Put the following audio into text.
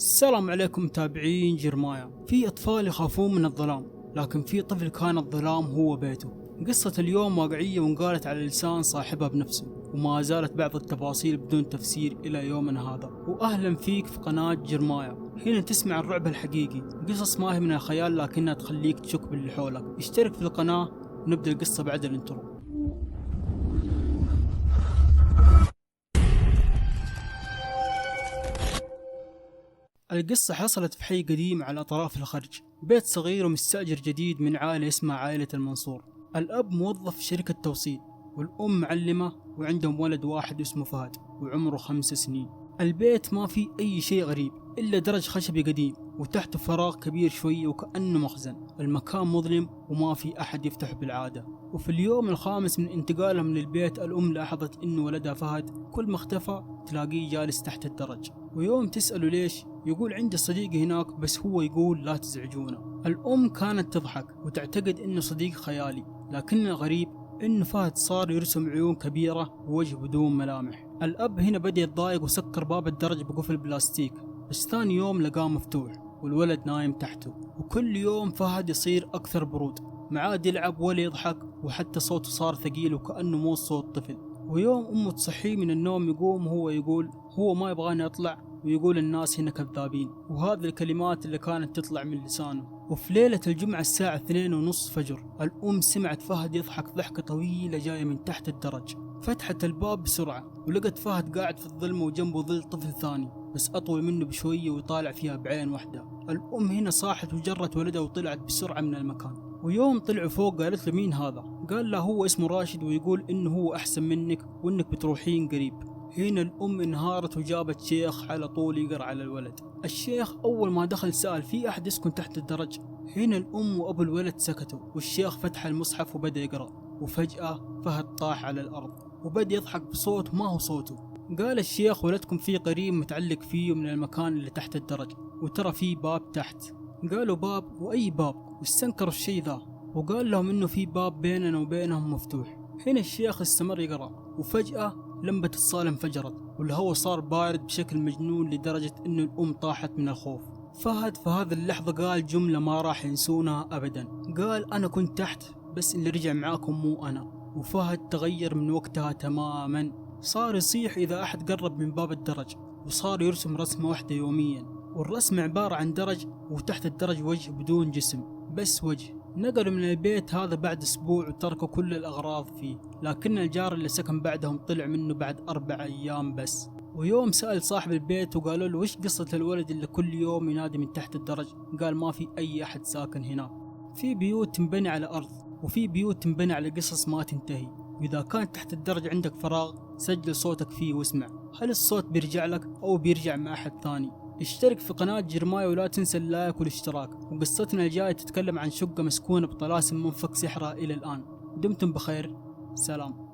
السلام عليكم متابعين جرمايا. في أطفال يخافون من الظلام، لكن في طفل كان الظلام هو بيته. قصة اليوم واقعية وانقالت على لسان صاحبها بنفسه، وما زالت بعض التفاصيل بدون تفسير إلى يومنا هذا. وأهلا فيك في قناة جرمايا، هنا تسمع الرعب الحقيقي، قصص ما هي من الخيال لكنها تخليك تشك باللي حولك. اشترك في القناة ونبدأ القصة بعد الانترو. القصة حصلت في حي قديم على أطراف الخرج، بيت صغير ومستأجر جديد من عائلة اسمها عائلة المنصور. الأب موظف في شركة توصيل، والأم معلمة، وعندهم ولد واحد اسمه فهد وعمره 5 سنين. البيت ما فيه أي شيء غريب إلا درج خشبي قديم وتحته فراغ كبير شوي وكأنه مخزن. المكان مظلم وما في أحد يفتح بالعادة. وفي اليوم الخامس من انتقالهم للبيت، الأم لاحظت إن ولدها فهد كل ما اختفى تلاقيه جالس تحت الدرج. ويوم تسأله ليش، يقول عنده صديق هناك بس هو يقول لا تزعجونه. الأم كانت تضحك وتعتقد إنه صديق خيالي، لكن الغريب إنه فهد صار يرسم عيون كبيرة ووجه بدون ملامح. الأب هنا بدأ يتضايق وسكر باب الدرج بقفل بلاستيك، بس ثاني يوم لقاه مفتوح والولد نايم تحته. وكل يوم فهد يصير أكثر برود، ما عاد يلعب ولا يضحك، وحتى صوته صار ثقيل وكأنه مو صوت طفل. ويوم أمه تصحيه من النوم يقوم هو يقول هو ما يبغاني أطلع، ويقول الناس هنا كذابين، وهذه الكلمات اللي كانت تطلع من لسانه. وفي ليلة الجمعة الساعة 2:30 فجر، الأم سمعت فهد يضحك ضحكة طويلة جاية من تحت الدرج. فتحت الباب بسرعة ولقت فهد قاعد في الظلمة وجنبه ظل طفل ثاني بس أطول منه بشوية ويطالع فيها بعين واحدة. الأم هنا صاحت وجرت ولدها وطلعت بسرعة من المكان. ويوم طلعوا فوق قالت له مين هذا؟ قال له هو اسمه راشد ويقول إنه هو أحسن منك وإنك بتروحين قريب. هنا الأم انهارت وجابت شيخ على طول يقرأ على الولد. الشيخ أول ما دخل سأل في أحد يسكن تحت الدرج؟ هنا الأم وأبو الولد سكتوا، والشيخ فتح المصحف وبدأ يقرأ. وفجأة فهد طاح على الأرض وبدأ يضحك بصوت ما هو صوته. قال الشيخ ولدكم في قريب متعلق فيه من المكان اللي تحت الدرج، وترى فيه باب تحت. قالوا باب؟ وأي باب؟ واستنكروا الشيء ذا، وقال لهم إنه في باب بيننا وبينهم مفتوح. هنا الشيخ استمر يقرأ، وفجأة لمبة الصالة انفجرت والهواء صار بارد بشكل مجنون لدرجة إنه الأم طاحت من الخوف. فهد في هذه اللحظة قال جملة ما راح ينسونها أبدا، قال أنا كنت تحت بس اللي رجع معاكم مو أنا. وفهد تغير من وقتها تماما، صار يصيح إذا أحد قرب من باب الدرج، وصار يرسم رسمة واحدة يوميا، والرسم عبارة عن درج وتحت الدرج وجه بدون جسم بس وجه. نقلوا من البيت هذا بعد أسبوع وتركوا كل الأغراض فيه، لكن الجار اللي سكن بعدهم طلع منه بعد 4 أيام بس. ويوم سأل صاحب البيت وقالوا له وش قصة الولد اللي كل يوم ينادي من تحت الدرج؟ قال ما في أي أحد ساكن هنا، في بيوت تنبني على أرض وفي بيوت تنبني على قصص ما تنتهي. وإذا كان تحت الدرج عندك فراغ سجل صوتك فيه واسمع، هل الصوت بيرجع لك أو بيرجع مع أحد ثاني؟ اشترك في قناة جرمايا ولا تنسى اللايك والاشتراك. وقصتنا الجاية تتكلم عن شقة مسكونة بطلاسم منفك سحرها إلى الآن. دمتم بخير، سلام.